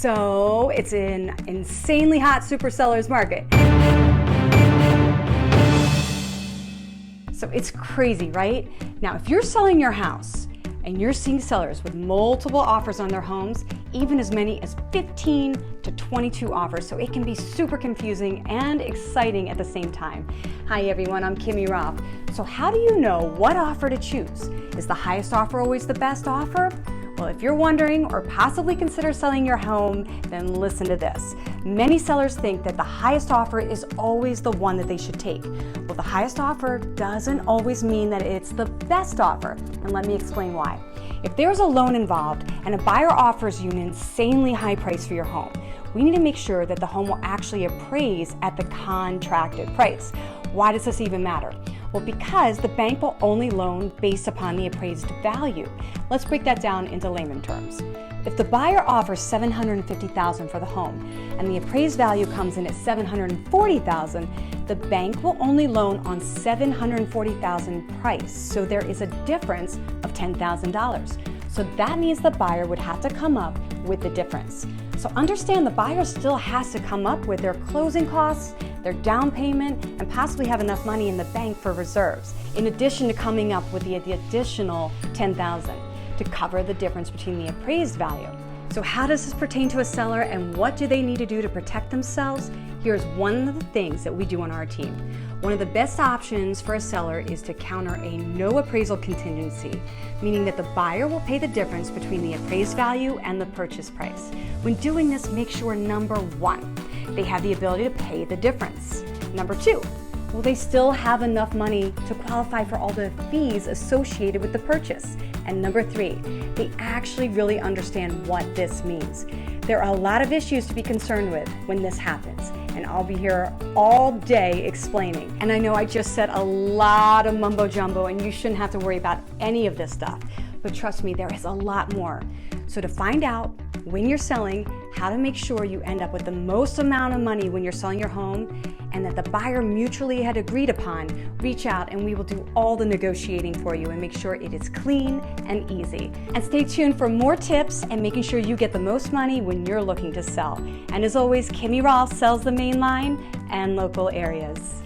So it's an insanely hot super seller's market. So it's crazy, right? Now, if you're selling your house and you're seeing sellers with multiple offers on their homes, even as many as 15 to 22 offers, so it can be super confusing and exciting at the same time. Hi everyone, I'm Kimmy Rolph. So how do you know what offer to choose? Is the highest offer always the best offer? Well, if you're wondering or possibly consider selling your home, then listen to this. Many sellers think that the highest offer is always the one that they should take. Well, the highest offer doesn't always mean that it's the best offer, and let me explain why. If there's a loan involved and a buyer offers you an insanely high price for your home, we need to make sure that the home will actually appraise at the contracted price. Why does this even matter? Well, because the bank will only loan based upon the appraised value. Let's break that down into layman terms. If the buyer offers $750,000 for the home and the appraised value comes in at $740,000, the bank will only loan on $740,000 price. So there is a difference of $10,000. So that means the buyer would have to come up with the difference. So understand the buyer still has to come up with their closing costs, their down payment, and possibly have enough money in the bank for reserves, in addition to coming up with the additional $10,000 to cover the difference between the appraised value. So how does this pertain to a seller and what do they need to do to protect themselves? Here's one of the things that we do on our team. One of the best options for a seller is to counter a no appraisal contingency, meaning that the buyer will pay the difference between the appraised value and the purchase price. When doing this, make sure number one, they have the ability to pay the difference. Number two, will they still have enough money to qualify for all the fees associated with the purchase? And number three, they actually really understand what this means. There are a lot of issues to be concerned with when this happens, and I'll be here all day explaining. And I know I just said a lot of mumbo jumbo and you shouldn't have to worry about any of this stuff, but trust me, there is a lot more. So to find out when you're selling, how to make sure you end up with the most amount of money when you're selling your home and that the buyer mutually had agreed upon, reach out and we will do all the negotiating for you and make sure it is clean and easy. And stay tuned for more tips and making sure you get the most money when you're looking to sell. And as always, Kimmy Rolph sells the main line and local areas.